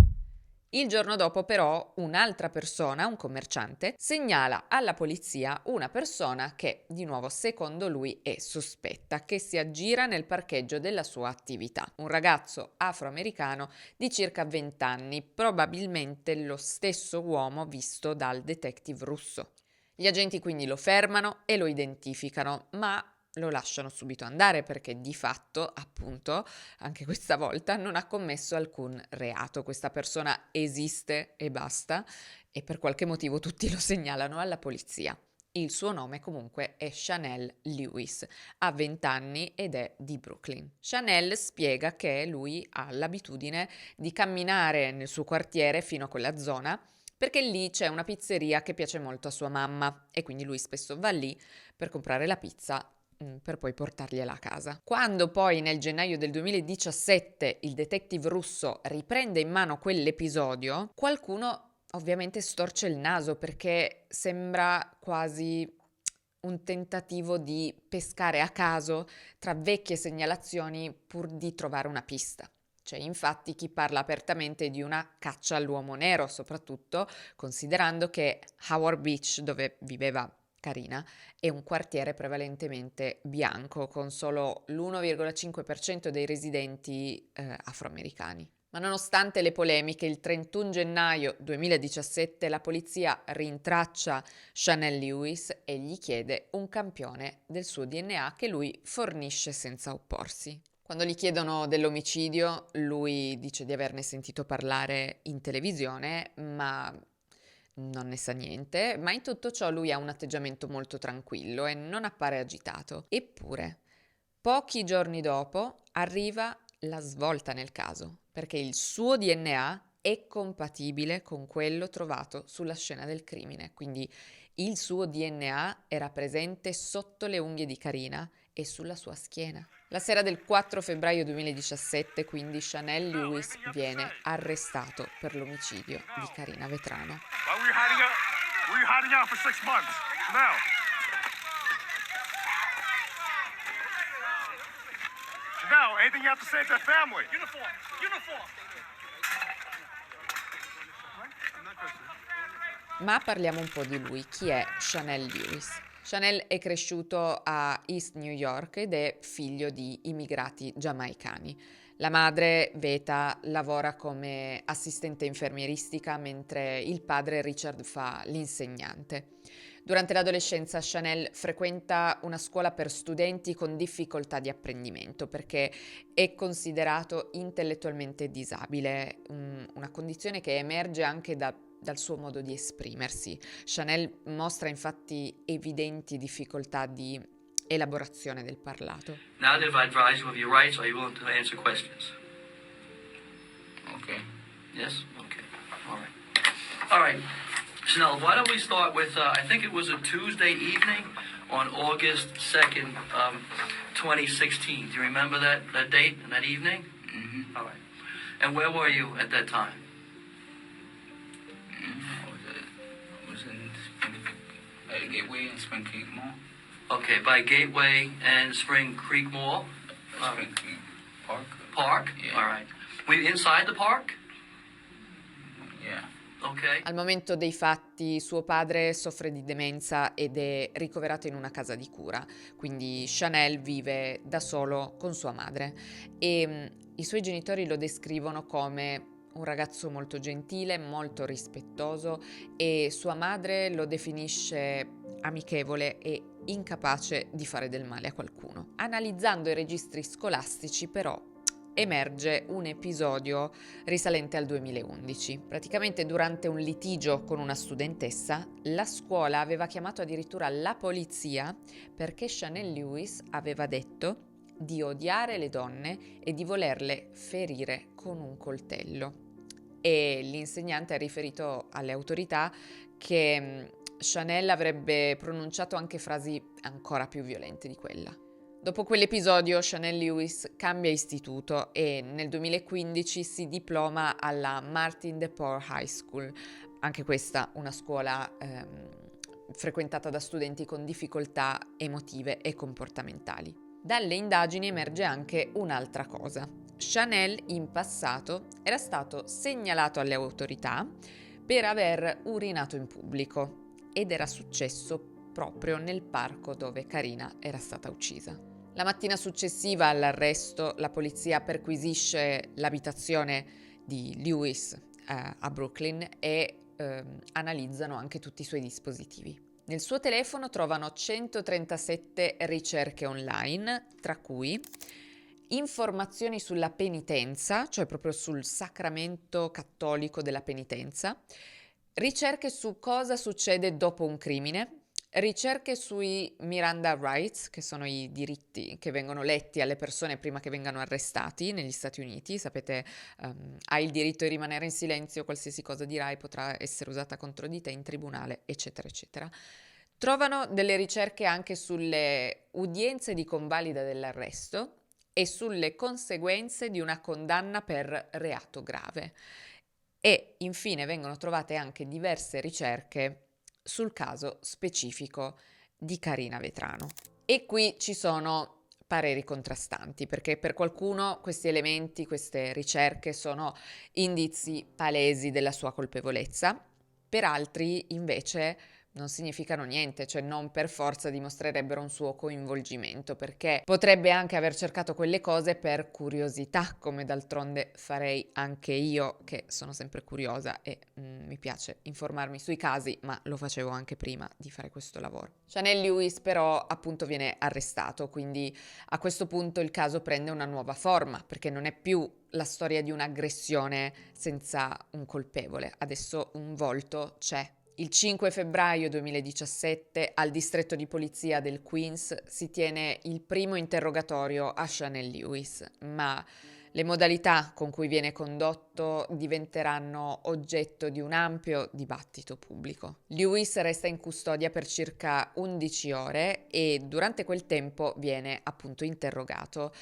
[SPEAKER 1] Il giorno dopo però un'altra persona, un commerciante, segnala alla polizia una persona che, di nuovo secondo lui, è sospetta, che si aggira nel parcheggio della sua attività. Un ragazzo afroamericano di circa 20 anni, probabilmente lo stesso uomo visto dal detective Russo. Gli agenti quindi lo fermano e lo identificano, ma lo lasciano subito andare perché di fatto, appunto, anche questa volta non ha commesso alcun reato. Questa persona esiste e basta e per qualche motivo tutti lo segnalano alla polizia. Il suo nome comunque è Chanel Lewis, ha 20 anni ed è di Brooklyn. Chanel spiega che lui ha l'abitudine di camminare nel suo quartiere fino a quella zona perché lì c'è una pizzeria che piace molto a sua mamma e quindi lui spesso va lì per comprare la pizza per poi portargliela a casa. Quando poi nel gennaio del 2017 il detective Russo riprende in mano quell'episodio, qualcuno ovviamente storce il naso perché sembra quasi un tentativo di pescare a caso tra vecchie segnalazioni pur di trovare una pista. C'è infatti chi parla apertamente di una caccia all'uomo nero, soprattutto considerando che Howard Beach, dove viveva Carina è un quartiere prevalentemente bianco, con solo l'1,5% dei residenti afroamericani. Ma nonostante le polemiche, il 31 gennaio 2017 la polizia rintraccia Chanel Lewis e gli chiede un campione del suo DNA che lui fornisce senza opporsi. Quando gli chiedono dell'omicidio, lui dice di averne sentito parlare in televisione, ma non ne sa niente, ma in tutto ciò lui ha un atteggiamento molto tranquillo e non appare agitato. Eppure, pochi giorni dopo arriva la svolta nel caso, perché il suo DNA è compatibile con quello trovato sulla scena del crimine, quindi il suo DNA era presente sotto le unghie di Carina e sulla sua schiena. La sera del 4 febbraio 2017, quindi, Chanel Lewis viene arrestato per l'omicidio di Carina Vetrano.
[SPEAKER 2] Why were you hiding out for 6 months? Now. Now, anything you have to say to the family? Uniform.
[SPEAKER 1] Ma parliamo un po' di lui. Chi è Chanel Lewis? Chanel è cresciuto a East New York ed è figlio di immigrati giamaicani. La madre, Veta, lavora come assistente infermieristica mentre il padre Richard fa l'insegnante. Durante l'adolescenza Chanel frequenta una scuola per studenti con difficoltà di apprendimento perché è considerato intellettualmente disabile, una condizione che emerge anche dal suo modo di esprimersi. Chanel mostra infatti evidenti difficoltà di elaborazione del parlato.
[SPEAKER 16] Now that I've advised you of your rights, are you willing to answer questions?
[SPEAKER 17] Okay.
[SPEAKER 16] Yes? Okay. All right. All right. Chanel, why don't we start with, I think it was a Tuesday evening on August 2nd, 2016. Do you remember that date and that evening?
[SPEAKER 17] Mm-hmm.
[SPEAKER 16] All right. And where were you at that time?
[SPEAKER 17] I was in Gateway and Spring Creek Mall.
[SPEAKER 16] Okay, by Gateway and Spring Creek Mall?
[SPEAKER 17] Spring Creek Park.
[SPEAKER 16] Park?
[SPEAKER 17] Yeah.
[SPEAKER 16] All right. Were you inside the park?
[SPEAKER 17] Yeah.
[SPEAKER 16] Okay.
[SPEAKER 1] Al momento dei fatti suo padre soffre di demenza ed è ricoverato in una casa di cura, quindi Chanel vive da solo con sua madre e i suoi genitori lo descrivono come un ragazzo molto gentile, molto rispettoso e sua madre lo definisce amichevole e incapace di fare del male a qualcuno. Analizzando i registri scolastici però emerge un episodio risalente al 2011. Praticamente durante un litigio con una studentessa, la scuola aveva chiamato addirittura la polizia perché Chanel Lewis aveva detto di odiare le donne e di volerle ferire con un coltello. E l'insegnante ha riferito alle autorità che Chanel avrebbe pronunciato anche frasi ancora più violente di quella. Dopo quell'episodio Chanel Lewis cambia istituto e nel 2015 si diploma alla Martin DePore High School, anche questa una scuola frequentata da studenti con difficoltà emotive e comportamentali. Dalle indagini emerge anche un'altra cosa. Chanel in passato era stato segnalato alle autorità per aver urinato in pubblico ed era successo proprio nel parco dove Carina era stata uccisa. La mattina successiva all'arresto la polizia perquisisce l'abitazione di Lewis a Brooklyn e analizzano anche tutti i suoi dispositivi. Nel suo telefono trovano 137 ricerche online, tra cui informazioni sulla penitenza, cioè proprio sul sacramento cattolico della penitenza, ricerche su cosa succede dopo un crimine, ricerche sui Miranda Rights, che sono i diritti che vengono letti alle persone prima che vengano arrestati negli Stati Uniti. Sapete, hai il diritto di rimanere in silenzio, qualsiasi cosa dirai potrà essere usata contro di te in tribunale, eccetera, eccetera. Trovano delle ricerche anche sulle udienze di convalida dell'arresto e sulle conseguenze di una condanna per reato grave. E infine vengono trovate anche diverse ricerche sul caso specifico di Carina Vetrano. E qui ci sono pareri contrastanti, perché per qualcuno questi elementi, queste ricerche sono indizi palesi della sua colpevolezza, per altri invece non significano niente, cioè non per forza dimostrerebbero un suo coinvolgimento, perché potrebbe anche aver cercato quelle cose per curiosità, come d'altronde farei anche io, che sono sempre curiosa e mi piace informarmi sui casi, ma lo facevo anche prima di fare questo lavoro. Chanel Lewis però appunto viene arrestato, quindi a questo punto il caso prende una nuova forma, perché non è più la storia di un'aggressione senza un colpevole, adesso un volto c'è. Il 5 febbraio 2017 al distretto di polizia del Queens si tiene il primo interrogatorio a Chanel Lewis, ma le modalità con cui viene condotto diventeranno oggetto di un ampio dibattito pubblico. Lewis resta in custodia per circa 11 ore e durante quel tempo viene appunto interrogato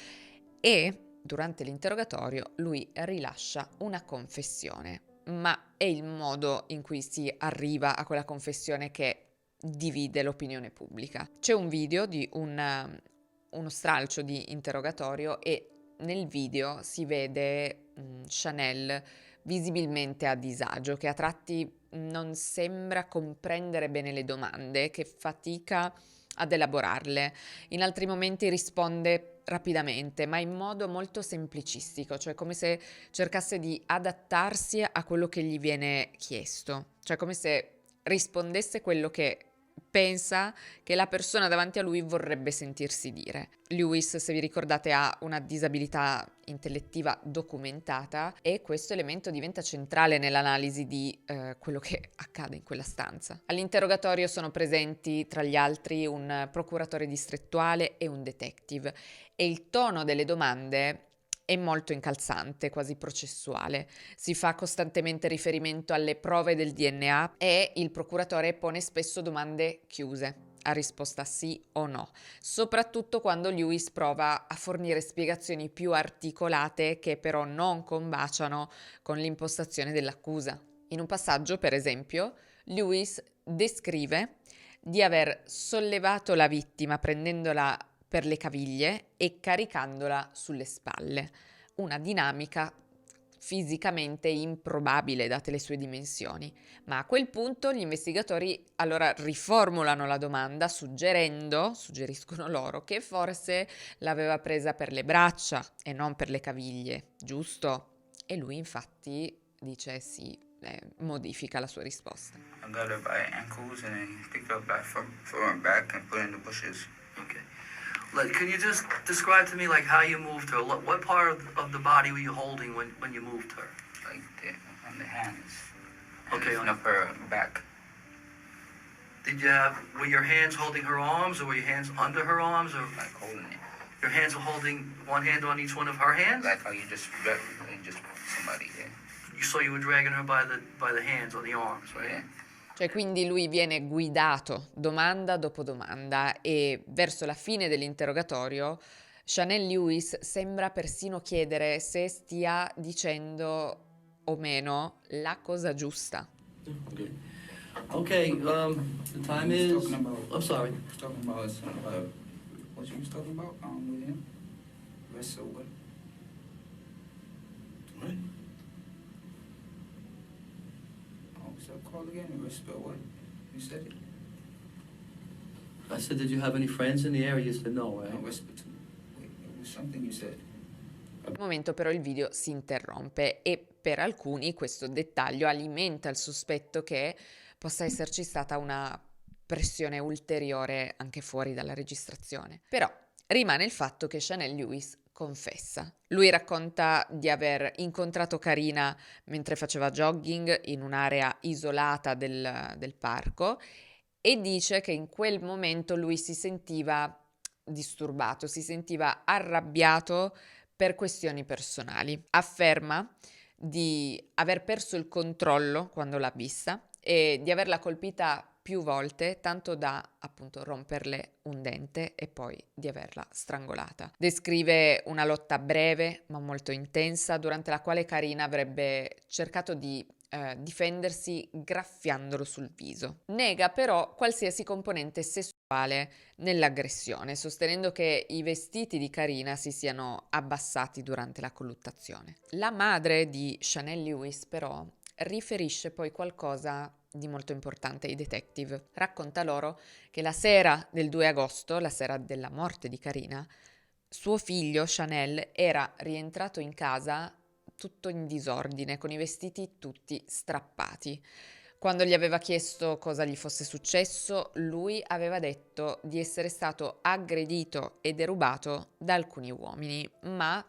[SPEAKER 1] e durante l'interrogatorio lui rilascia una confessione. Ma è il modo in cui si arriva a quella confessione che divide l'opinione pubblica. C'è un video di uno stralcio di interrogatorio e nel video si vede Chanel visibilmente a disagio, che a tratti non sembra comprendere bene le domande, che fatica ad elaborarle. In altri momenti risponde rapidamente, ma in modo molto semplicistico, cioè come se cercasse di adattarsi a quello che gli viene chiesto, cioè come se rispondesse quello che pensa che la persona davanti a lui vorrebbe sentirsi dire. Lewis, se vi ricordate, ha una disabilità intellettiva documentata e questo elemento diventa centrale nell'analisi di quello che accade in quella stanza. All'interrogatorio sono presenti tra gli altri un procuratore distrettuale e un detective e il tono delle domande è molto incalzante, quasi processuale. Si fa costantemente riferimento alle prove del DNA e il procuratore pone spesso domande chiuse, a risposta sì o no, soprattutto quando Lewis prova a fornire spiegazioni più articolate che però non combaciano con l'impostazione dell'accusa. In un passaggio, per esempio, Lewis descrive di aver sollevato la vittima prendendola per le caviglie e caricandola sulle spalle, una dinamica fisicamente improbabile date le sue dimensioni. Ma a quel punto gli investigatori allora riformulano la domanda suggeriscono loro che forse l'aveva presa per le braccia e non per le caviglie, giusto? E lui infatti dice sì, modifica la sua risposta.
[SPEAKER 17] I got her by ankles and then picked her back from her back and put her in the bushes.
[SPEAKER 16] Okay. Like, can you just describe to me like how you moved her? What part of the body were you holding when you moved her?
[SPEAKER 17] Like on the hands.
[SPEAKER 16] Okay,
[SPEAKER 17] on up her back.
[SPEAKER 16] Were your hands holding her arms or were your hands under her arms or
[SPEAKER 17] like holding it?
[SPEAKER 16] Your hands were holding one hand on each one of her hands?
[SPEAKER 17] Like how you just somebody, yeah.
[SPEAKER 16] You were dragging her by the hands or the arms, right?
[SPEAKER 17] Yeah.
[SPEAKER 1] Cioè quindi lui viene guidato domanda dopo domanda e verso la fine dell'interrogatorio Chanel Lewis sembra persino chiedere se stia dicendo o meno la cosa giusta.
[SPEAKER 16] Okay, the time is... I'm sorry.
[SPEAKER 17] Talking about what you was talking about with him? Rest of what? What? Call again, whisper what? You said it.
[SPEAKER 16] I said, did you have any friends in the area? You said no, right?
[SPEAKER 17] No, whisper to me. Wait, it was something you said.
[SPEAKER 1] Al momento però il video si interrompe e per alcuni questo dettaglio alimenta il sospetto che possa esserci stata una pressione ulteriore anche fuori dalla registrazione. Però rimane il fatto che Chanel Lewis confessa. Lui racconta di aver incontrato Karina mentre faceva jogging in un'area isolata del parco e dice che in quel momento lui si sentiva disturbato, si sentiva arrabbiato per questioni personali. Afferma di aver perso il controllo quando l'ha vista e di averla colpita più volte, tanto da appunto romperle un dente e poi di averla strangolata. Descrive una lotta breve ma molto intensa durante la quale Karina avrebbe cercato di difendersi graffiandolo sul viso. Nega però qualsiasi componente sessuale nell'aggressione, sostenendo che i vestiti di Karina si siano abbassati durante la colluttazione. La madre di Chanel Lewis però riferisce poi qualcosa di molto importante ai detective. Racconta loro che la sera del 2 agosto, la sera della morte di Karina, suo figlio Chanel era rientrato in casa tutto in disordine, con i vestiti tutti strappati. Quando gli aveva chiesto cosa gli fosse successo, lui aveva detto di essere stato aggredito e derubato da alcuni uomini, ma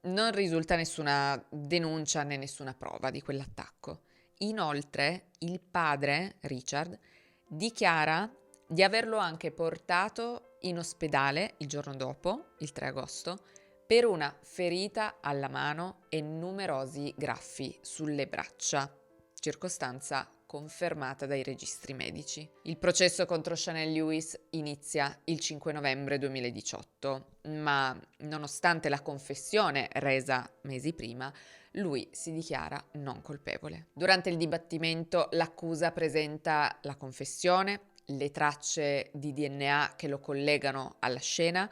[SPEAKER 1] non risulta nessuna denuncia né nessuna prova di quell'attacco. Inoltre, il padre, Richard, dichiara di averlo anche portato in ospedale il giorno dopo, il 3 agosto, per una ferita alla mano e numerosi graffi sulle braccia, circostanza confermata dai registri medici. Il processo contro Chanel Lewis inizia il 5 novembre 2018, ma nonostante la confessione resa mesi prima, lui si dichiara non colpevole. Durante il dibattimento l'accusa presenta la confessione, le tracce di DNA che lo collegano alla scena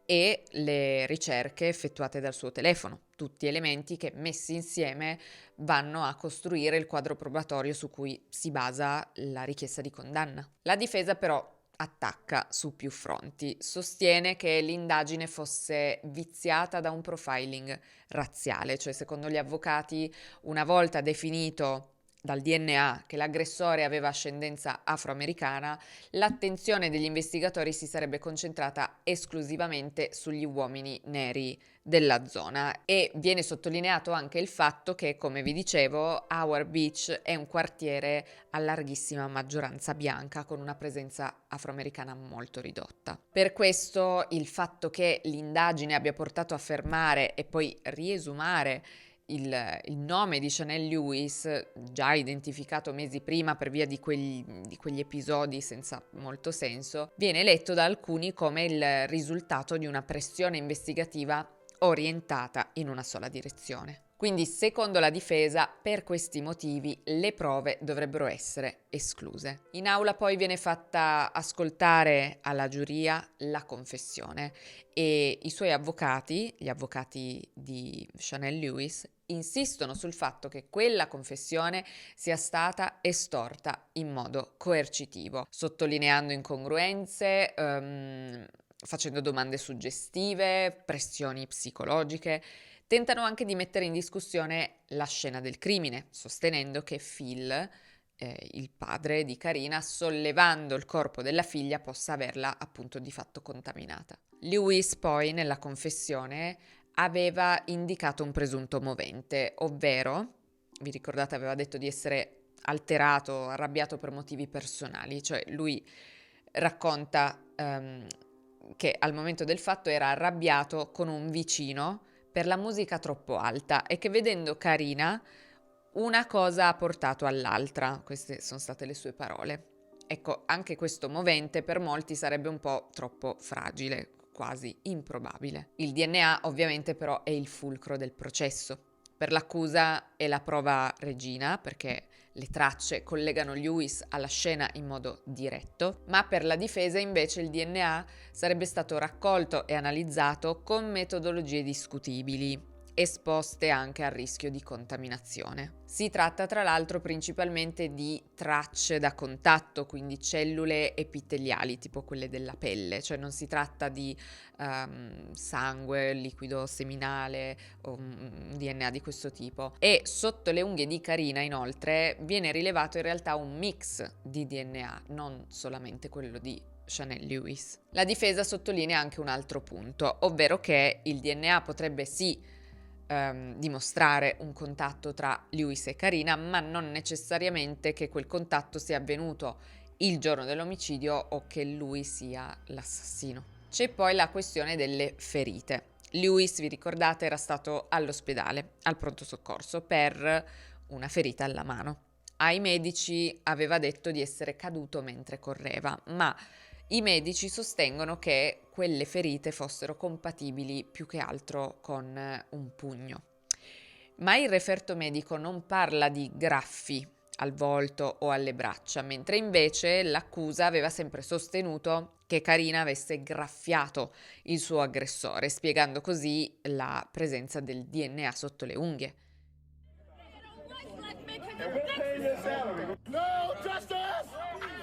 [SPEAKER 1] e le ricerche effettuate dal suo telefono, tutti elementi che messi insieme vanno a costruire il quadro probatorio su cui si basa la richiesta di condanna. La difesa però attacca su più fronti, sostiene che l'indagine fosse viziata da un profiling razziale, cioè secondo gli avvocati una volta definito dal DNA che l'aggressore aveva ascendenza afroamericana, l'attenzione degli investigatori si sarebbe concentrata esclusivamente sugli uomini neri della zona e viene sottolineato anche il fatto che, come vi dicevo, Howard Beach è un quartiere a larghissima maggioranza bianca con una presenza afroamericana molto ridotta. Per questo il fatto che l'indagine abbia portato a fermare e poi riesumare il nome di Chanel Lewis, già identificato mesi prima per via di quegli episodi senza molto senso, viene letto da alcuni come il risultato di una pressione investigativa orientata in una sola direzione. Quindi, secondo la difesa, per questi motivi le prove dovrebbero essere escluse. In aula poi viene fatta ascoltare alla giuria la confessione e i suoi avvocati, gli avvocati di Chanel Lewis, insistono sul fatto che quella confessione sia stata estorta in modo coercitivo, sottolineando incongruenze, facendo domande suggestive, pressioni psicologiche. Tentano anche di mettere in discussione la scena del crimine, sostenendo che Phil, il padre di Karina, sollevando il corpo della figlia, possa averla appunto di fatto contaminata. Lewis poi nella confessione aveva indicato un presunto movente, ovvero, vi ricordate, aveva detto di essere alterato, arrabbiato per motivi personali, cioè lui racconta che al momento del fatto era arrabbiato con un vicino per la musica troppo alta e che vedendo Karina una cosa ha portato all'altra, queste sono state le sue parole. Ecco, anche questo movente per molti sarebbe un po' troppo fragile, quasi improbabile. Il DNA ovviamente però è il fulcro del processo. Per l'accusa è la prova regina, perché le tracce collegano Lewis alla scena in modo diretto, ma per la difesa invece il DNA sarebbe stato raccolto e analizzato con metodologie discutibili, esposte anche al rischio di contaminazione. Si tratta tra l'altro principalmente di tracce da contatto, quindi cellule epiteliali, tipo quelle della pelle, cioè non si tratta di sangue, liquido seminale o un DNA di questo tipo. E sotto le unghie di Karina inoltre viene rilevato in realtà un mix di DNA, non solamente quello di Chanel Lewis. La difesa sottolinea anche un altro punto, ovvero che il DNA potrebbe sì dimostrare un contatto tra Lewis e Karina, ma non necessariamente che quel contatto sia avvenuto il giorno dell'omicidio o che lui sia l'assassino. C'è poi la questione delle ferite. Lewis, vi ricordate, era stato all'ospedale, al pronto soccorso, per una ferita alla mano. Ai medici aveva detto di essere caduto mentre correva, ma i medici sostengono che quelle ferite fossero compatibili più che altro con un pugno. Ma il referto medico non parla di graffi al volto o alle braccia, mentre invece l'accusa aveva sempre sostenuto che Karina avesse graffiato il suo aggressore, spiegando così la presenza del DNA sotto le unghie.
[SPEAKER 2] and we're paying your salary. No justice!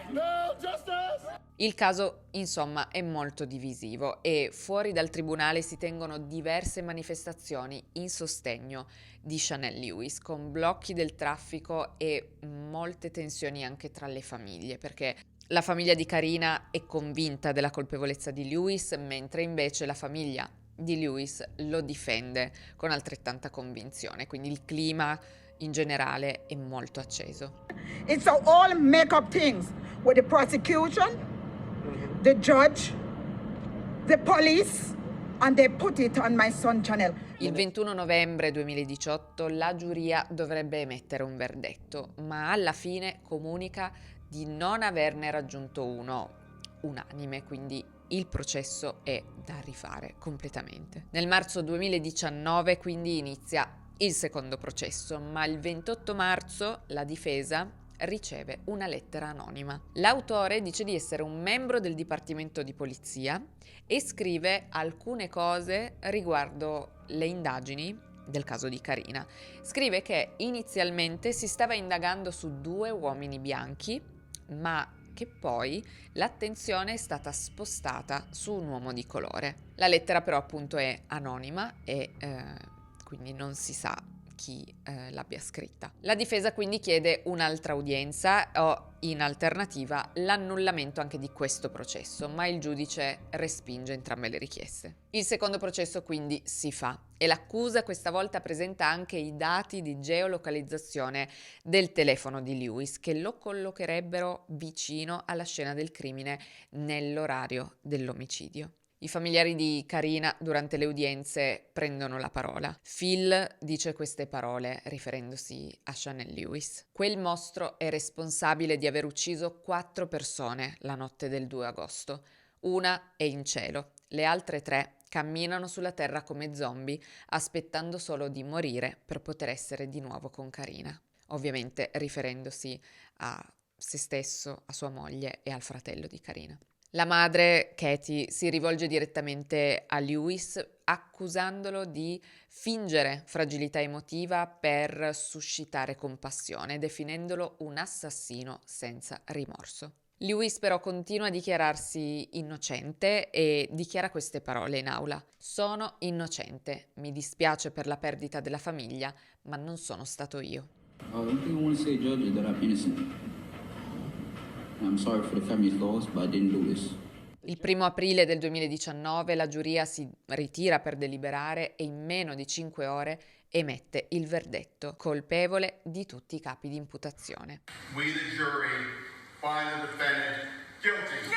[SPEAKER 2] No justice!
[SPEAKER 1] Il caso, insomma, è molto divisivo e fuori dal tribunale si tengono diverse manifestazioni in sostegno di Chanel Lewis, con blocchi del traffico e molte tensioni anche tra le famiglie, perché la famiglia di Karina è convinta della colpevolezza di Lewis, mentre invece la famiglia di Lewis lo difende con altrettanta convinzione, quindi il clima in generale è molto acceso.
[SPEAKER 18] It's all make-up things with the prosecution, the judge, the police, and they put it on my son Chanel.
[SPEAKER 1] Il 21 novembre 2018 la giuria dovrebbe emettere un verdetto, ma alla fine comunica di non averne raggiunto uno unanime, quindi il processo è da rifare completamente. Nel marzo 2019 quindi inizia il secondo processo, ma il 28 marzo la difesa riceve una lettera anonima. L'autore dice di essere un membro del Dipartimento di Polizia e scrive alcune cose riguardo le indagini del caso di Karina. Scrive che inizialmente si stava indagando su 2 uomini bianchi, ma che poi l'attenzione è stata spostata su un uomo di colore. La lettera però appunto è anonima e quindi non si sa chi l'abbia scritta. La difesa quindi chiede un'altra udienza o in alternativa l'annullamento anche di questo processo, ma il giudice respinge entrambe le richieste. Il secondo processo quindi si fa e l'accusa questa volta presenta anche i dati di geolocalizzazione del telefono di Lewis che lo collocherebbero vicino alla scena del crimine nell'orario dell'omicidio. I familiari di Karina durante le udienze prendono la parola. Phil dice queste parole riferendosi a Chanel Lewis. Quel mostro è responsabile di aver ucciso 4 persone la notte del 2 agosto. Una è in cielo, le altre 3 camminano sulla terra come zombie, aspettando solo di morire per poter essere di nuovo con Karina. Ovviamente riferendosi a se stesso, a sua moglie e al fratello di Karina. La madre, Katie, si rivolge direttamente a Lewis accusandolo di fingere fragilità emotiva per suscitare compassione, definendolo un assassino senza rimorso. Lewis però continua a dichiararsi innocente e dichiara queste parole in aula: "Sono innocente, mi dispiace per la perdita della famiglia, ma non sono stato io."
[SPEAKER 17] I'm sorry for the family's loss, but I didn't do this.
[SPEAKER 1] Il 1 aprile del 2019 la giuria si ritira per deliberare e in meno di 5 ore emette il verdetto colpevole di tutti i capi di imputazione.
[SPEAKER 2] We the jury find the defendant guilty.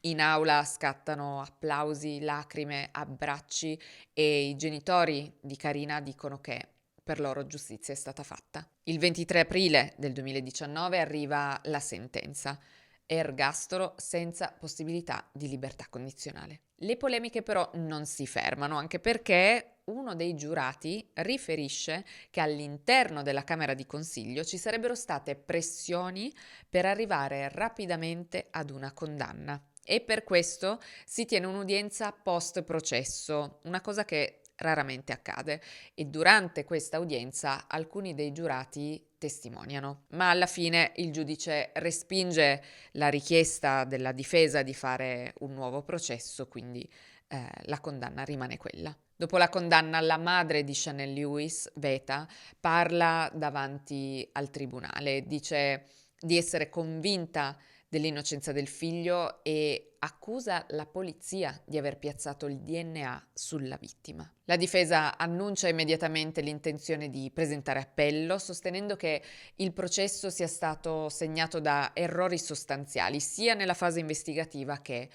[SPEAKER 1] In aula scattano applausi, lacrime, abbracci e i genitori di Karina dicono che per loro giustizia è stata fatta. Il 23 aprile del 2019 arriva la sentenza: ergastolo senza possibilità di libertà condizionale. Le polemiche però non si fermano, anche perché uno dei giurati riferisce che all'interno della Camera di Consiglio ci sarebbero state pressioni per arrivare rapidamente ad una condanna e per questo si tiene un'udienza post processo, una cosa che raramente accade, e durante questa udienza alcuni dei giurati testimoniano, ma alla fine il giudice respinge la richiesta della difesa di fare un nuovo processo, quindi la condanna rimane quella. Dopo la condanna, la madre di Chanel Lewis, Veta, parla davanti al tribunale, dice di essere convinta dell'innocenza del figlio e accusa la polizia di aver piazzato il DNA sulla vittima. La difesa annuncia immediatamente l'intenzione di presentare appello, sostenendo che il processo sia stato segnato da errori sostanziali, sia nella fase investigativa che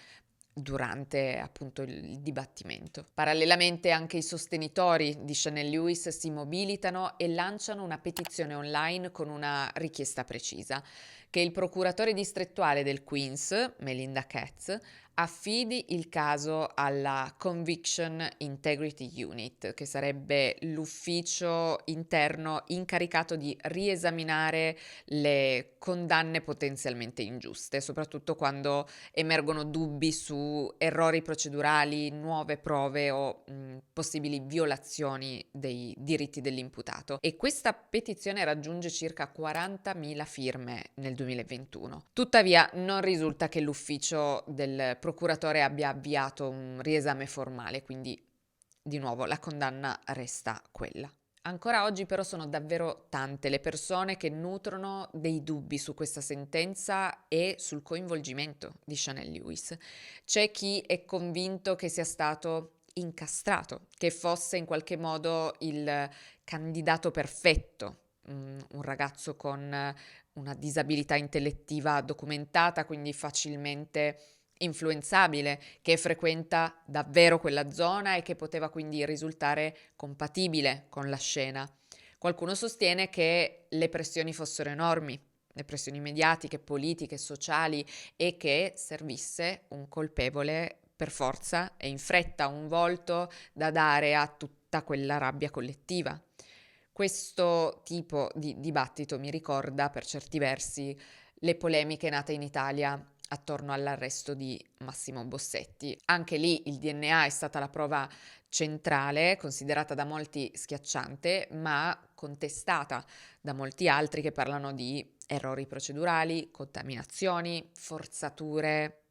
[SPEAKER 1] durante appunto il dibattimento. Parallelamente anche i sostenitori di Chanel Lewis si mobilitano e lanciano una petizione online con una richiesta precisa: che il procuratore distrettuale del Queens, Melinda Katz, affidi il caso alla Conviction Integrity Unit, che sarebbe l'ufficio interno incaricato di riesaminare le condanne potenzialmente ingiuste, soprattutto quando emergono dubbi su errori procedurali, nuove prove o possibili violazioni dei diritti dell'imputato. E questa petizione raggiunge circa 40.000 firme nel 2021. Tuttavia non risulta che l'ufficio del procuratore abbia avviato un riesame formale, quindi di nuovo la condanna resta quella. Ancora oggi però sono davvero tante le persone che nutrono dei dubbi su questa sentenza e sul coinvolgimento di Chanel Lewis. C'è chi è convinto che sia stato incastrato, che fosse in qualche modo il candidato perfetto, un ragazzo con una disabilità intellettiva documentata, quindi facilmente influenzabile, che frequenta davvero quella zona e che poteva quindi risultare compatibile con la scena. Qualcuno sostiene che le pressioni fossero enormi, le pressioni mediatiche, politiche, sociali, e che servisse un colpevole per forza e in fretta, un volto da dare a tutta quella rabbia collettiva. Questo tipo di dibattito mi ricorda per certi versi le polemiche nate in Italia attorno all'arresto di Massimo Bossetti. Anche lì il DNA è stata la prova centrale, considerata da molti schiacciante, ma contestata da molti altri che parlano di errori procedurali, contaminazioni, forzature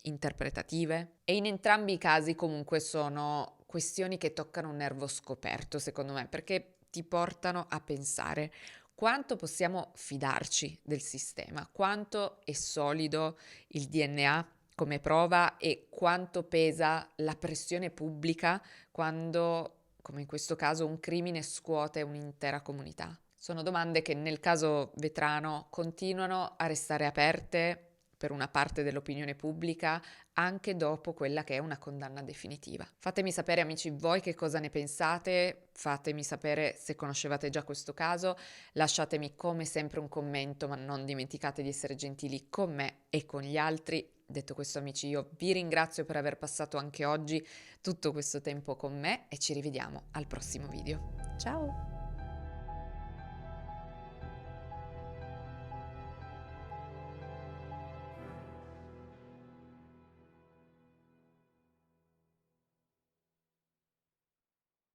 [SPEAKER 1] interpretative. E in entrambi i casi comunque sono questioni che toccano un nervo scoperto, secondo me, perché ti portano a pensare quanto possiamo fidarci del sistema, quanto è solido il DNA come prova e quanto pesa la pressione pubblica quando, come in questo caso, un crimine scuote un'intera comunità. Sono domande che nel caso Vetrano continuano a restare aperte per una parte dell'opinione pubblica anche dopo quella che è una condanna definitiva. Fatemi sapere, amici, voi che cosa ne pensate, fatemi sapere se conoscevate già questo caso, lasciatemi come sempre un commento, ma non dimenticate di essere gentili con me e con gli altri. Detto questo, amici, io vi ringrazio per aver passato anche oggi tutto questo tempo con me e ci rivediamo al prossimo video. Ciao!